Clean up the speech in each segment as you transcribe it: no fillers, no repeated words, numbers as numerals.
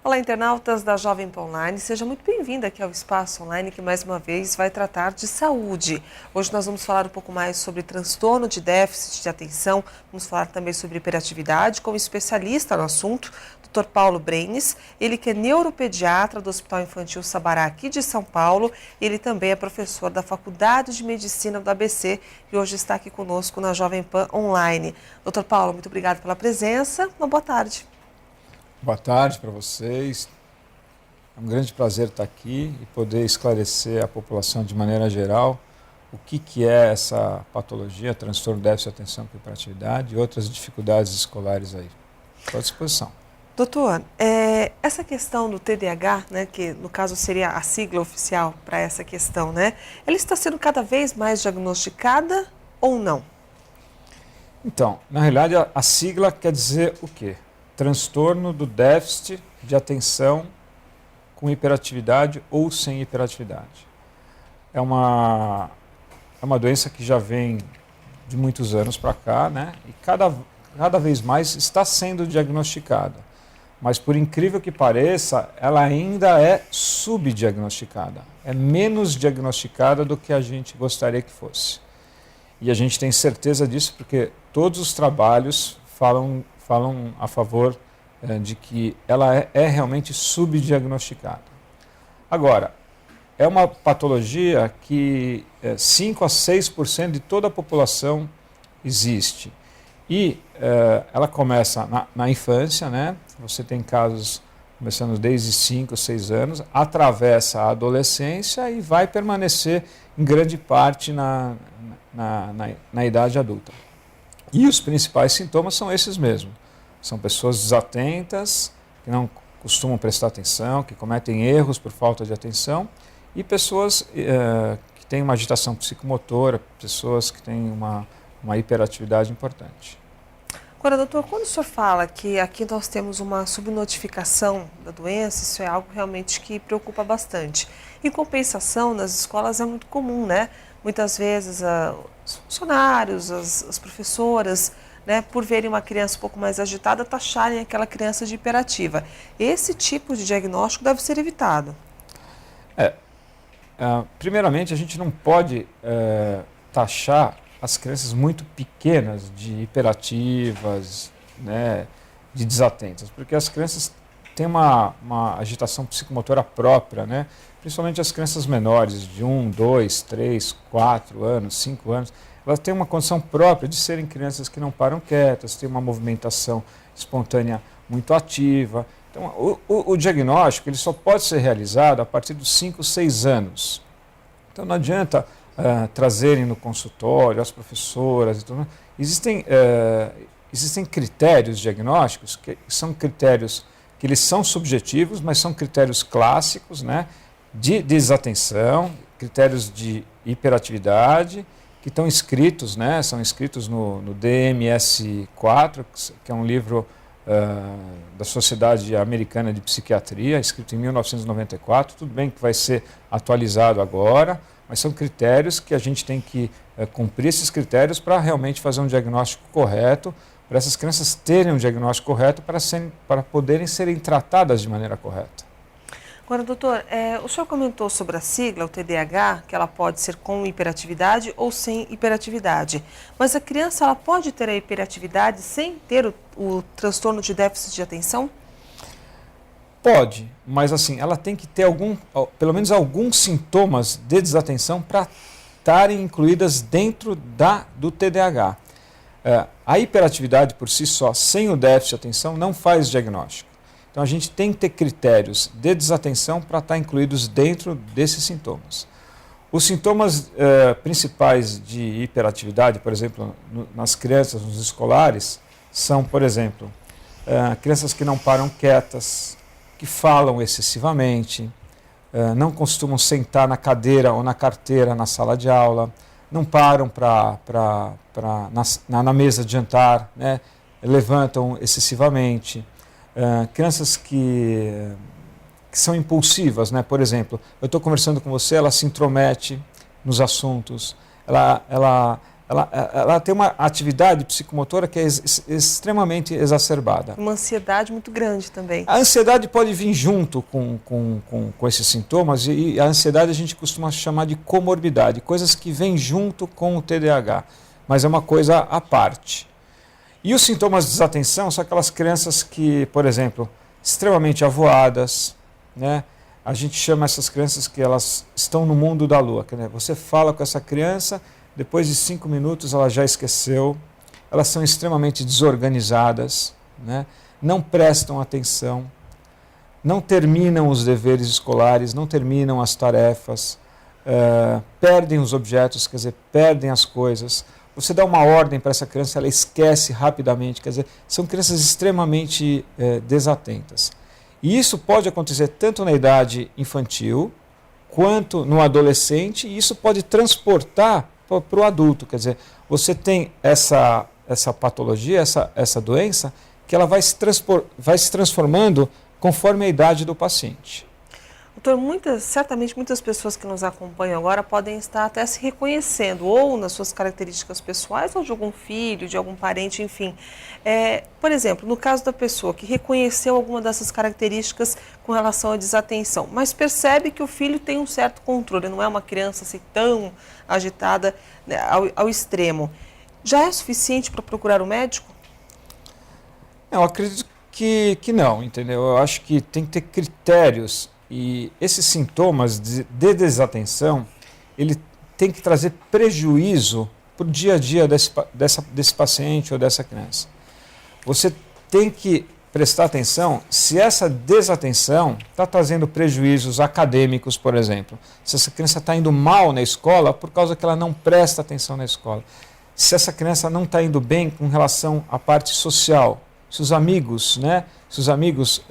Olá, internautas da Jovem Pan Online, seja muito bem-vindo aqui ao Espaço Online, que mais uma vez vai tratar de saúde. Hoje nós vamos falar um pouco mais sobre transtorno de déficit de atenção, vamos falar também sobre hiperatividade, com um especialista no assunto, Dr. Paulo Brenes. Ele que é neuropediatra do Hospital Infantil Sabará, aqui de São Paulo. Ele também é professor da Faculdade de Medicina do ABC e hoje está aqui conosco na Jovem Pan Online. Dr. Paulo, muito obrigado pela presença. Uma boa tarde. Boa tarde para vocês. É um grande prazer estar aqui e poder esclarecer à população de maneira geral o que é essa patologia, transtorno de déficit de atenção com hiperatividade e outras dificuldades escolares aí. Estou à disposição. Doutor, essa questão do TDAH, né, que no caso seria a sigla oficial para essa questão, né, ela está sendo cada vez mais diagnosticada ou não? Então, na realidade, a sigla quer dizer o quê? Transtorno do déficit de atenção com hiperatividade ou sem hiperatividade. É uma doença que já vem de muitos anos para cá, né? E cada vez mais está sendo diagnosticada. Mas, por incrível que pareça, ela ainda é subdiagnosticada. É menos diagnosticada do que a gente gostaria que fosse. E a gente tem certeza disso porque todos os trabalhos falam a favor de que ela é realmente subdiagnosticada. Agora, é uma patologia que 5 a 6% de toda a população existe. E ela começa na infância, né? Você tem casos começando desde 5, 6 anos, atravessa a adolescência e vai permanecer em grande parte na idade adulta. E os principais sintomas são esses mesmos. São pessoas desatentas, que não costumam prestar atenção, que cometem erros por falta de atenção, e pessoas que têm uma agitação psicomotora, pessoas que têm uma hiperatividade importante. Agora, doutor, quando o senhor fala que aqui nós temos uma subnotificação da doença, isso é algo realmente que preocupa bastante. Em compensação, nas escolas é muito comum, né? Muitas vezes os funcionários, as professoras, né, por verem uma criança um pouco mais agitada, taxarem aquela criança de hiperativa. Esse tipo de diagnóstico deve ser evitado. Primeiramente, a gente não pode taxar as crianças muito pequenas de hiperativas, né, de desatentas, porque as crianças têm uma agitação psicomotora própria, né, principalmente as crianças menores, de 1, 2, 3, 4 anos, 5 anos, elas têm uma condição própria de serem crianças que não param quietas, têm uma movimentação espontânea muito ativa. Então, o diagnóstico ele só pode ser realizado a partir dos 5, 6 anos. Então, não adianta trazerem no consultório as professoras e tudo. Existem critérios diagnósticos que são critérios que eles são subjetivos, mas são critérios clássicos, né, de desatenção, critérios de hiperatividade, que estão escritos, né, são escritos no DMS-4, que é um livro da Sociedade Americana de Psiquiatria, escrito em 1994, tudo bem que vai ser atualizado agora, mas são critérios que a gente tem que cumprir esses critérios para realmente fazer um diagnóstico correto, para essas crianças terem um diagnóstico correto para poderem serem tratadas de maneira correta. Agora, doutor, o senhor comentou sobre a sigla, o TDAH, que ela pode ser com hiperatividade ou sem hiperatividade. Mas a criança ela pode ter a hiperatividade sem ter o transtorno de déficit de atenção? Pode, mas assim, ela tem que ter pelo menos alguns sintomas de desatenção para estarem incluídas dentro do TDAH. A hiperatividade por si só, sem o déficit de atenção, não faz diagnóstico. Então a gente tem que ter critérios de desatenção para estar incluídos dentro desses sintomas. Os sintomas principais de hiperatividade, por exemplo, nas crianças, nos escolares, são, por exemplo, crianças que não param quietas, que falam excessivamente, não costumam sentar na cadeira ou na carteira na sala de aula, não param na mesa de jantar, né, levantam excessivamente. Crianças que são impulsivas, né? Por exemplo, eu estou conversando com você, ela se intromete nos assuntos, ela ela tem uma atividade psicomotora que é extremamente exacerbada. Uma ansiedade muito grande também. A ansiedade pode vir junto com esses sintomas, e a ansiedade a gente costuma chamar de comorbidade, coisas que vêm junto com o TDAH, mas é uma coisa à parte. E os sintomas de desatenção são aquelas crianças que, por exemplo, extremamente avoadas, né? A gente chama essas crianças que elas estão no mundo da lua. Né? Você fala com essa criança, depois de 5 minutos ela já esqueceu, elas são extremamente desorganizadas, né? Não prestam atenção, não terminam os deveres escolares, não terminam as tarefas, perdem os objetos, quer dizer, perdem as coisas. Você dá uma ordem para essa criança, ela esquece rapidamente, quer dizer, são crianças extremamente desatentas. E isso pode acontecer tanto na idade infantil, quanto no adolescente, e isso pode transportar para o adulto. Quer dizer, você tem essa patologia, essa doença, que ela vai se transformando conforme a idade do paciente. Doutor, certamente muitas pessoas que nos acompanham agora podem estar até se reconhecendo, ou nas suas características pessoais, ou de algum filho, de algum parente, enfim. Por exemplo, no caso da pessoa que reconheceu alguma dessas características com relação à desatenção, mas percebe que o filho tem um certo controle, não é uma criança assim tão agitada, né, ao extremo. Já é suficiente para procurar um médico? Eu acredito que não, entendeu? Eu acho que tem que ter critérios. E esses sintomas de desatenção, ele tem que trazer prejuízo para o dia a dia desse paciente ou dessa criança. Você tem que prestar atenção se essa desatenção está trazendo prejuízos acadêmicos, por exemplo. Se essa criança está indo mal na escola por causa que ela não presta atenção na escola. Se essa criança não está indo bem com relação à parte social. Se os amigos,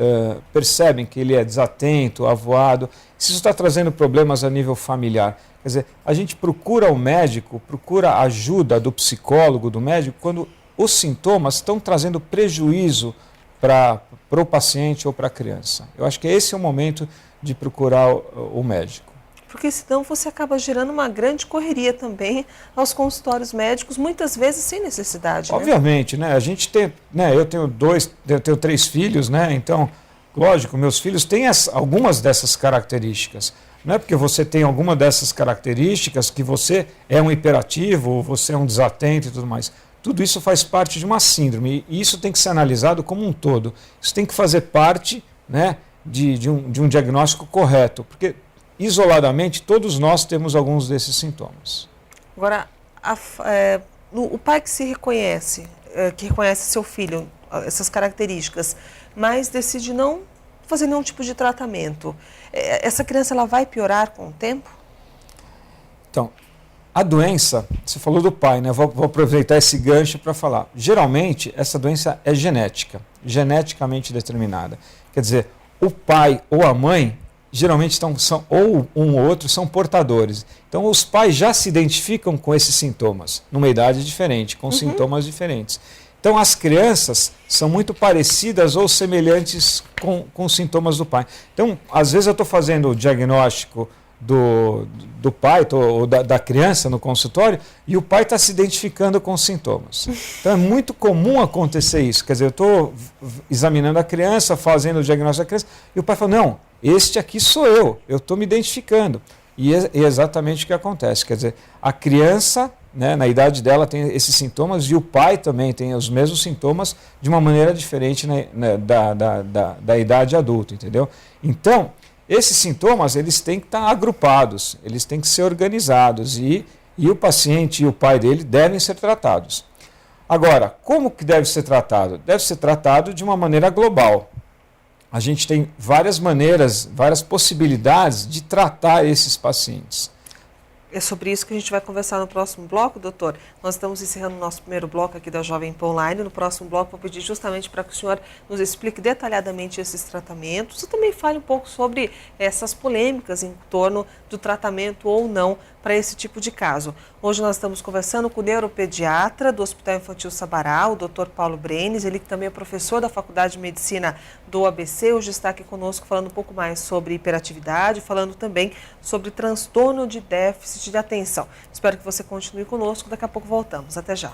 percebem que ele é desatento, avoado, se isso está trazendo problemas a nível familiar. Quer dizer, a gente procura o médico, procura a ajuda do psicólogo, do médico, quando os sintomas estão trazendo prejuízo para o paciente ou para a criança. Eu acho que esse é o momento de procurar o médico. Porque senão você acaba gerando uma grande correria também aos consultórios médicos, muitas vezes sem necessidade. Obviamente, né? A gente tem, né? Eu tenho 3 filhos, né? Então, lógico, meus filhos têm algumas dessas características. Não é porque você tem alguma dessas características que você é um hiperativo, ou você é um desatento e tudo mais. Tudo isso faz parte de uma síndrome e isso tem que ser analisado como um todo. Isso tem que fazer parte, né, de um diagnóstico correto, porque isoladamente, todos nós temos alguns desses sintomas. Agora, o pai que reconhece seu filho, essas características, mas decide não fazer nenhum tipo de tratamento, essa criança ela vai piorar com o tempo? Então, a doença, você falou do pai, né? Vou aproveitar esse gancho para falar. Geralmente, essa doença é genética, geneticamente determinada. Quer dizer, o pai ou a mãe geralmente ou um ou outro são portadores. Então os pais já se identificam com esses sintomas, numa idade diferente, com sintomas diferentes. Então as crianças são muito parecidas ou semelhantes com os sintomas do pai. Então, às vezes eu estou fazendo o diagnóstico do pai ou da criança no consultório e o pai está se identificando com os sintomas. Então é muito comum acontecer isso. Quer dizer, eu estou examinando a criança, fazendo o diagnóstico da criança e o pai fala, não, este aqui sou eu estou me identificando. E é exatamente o que acontece. Quer dizer, a criança, né, na idade dela tem esses sintomas e o pai também tem os mesmos sintomas de uma maneira diferente, né, da idade adulta, entendeu? Então, esses sintomas eles têm que estar agrupados, eles têm que ser organizados e o paciente e o pai dele devem ser tratados. Agora, como que deve ser tratado? Deve ser tratado de uma maneira global. A gente tem várias maneiras, várias possibilidades de tratar esses pacientes. É sobre isso que a gente vai conversar no próximo bloco, doutor. Nós estamos encerrando o nosso primeiro bloco aqui da Jovem Pan Online. No próximo bloco, vou pedir justamente para que o senhor nos explique detalhadamente esses tratamentos e também fale um pouco sobre essas polêmicas em torno do tratamento ou não para esse tipo de caso. Hoje nós estamos conversando com o neuropediatra do Hospital Infantil Sabará, o Dr. Paulo Brenes, ele que também é professor da Faculdade de Medicina do ABC, hoje está aqui conosco falando um pouco mais sobre hiperatividade, falando também sobre transtorno de déficit déficit de atenção. Espero que você continue conosco, daqui a pouco voltamos. Até já.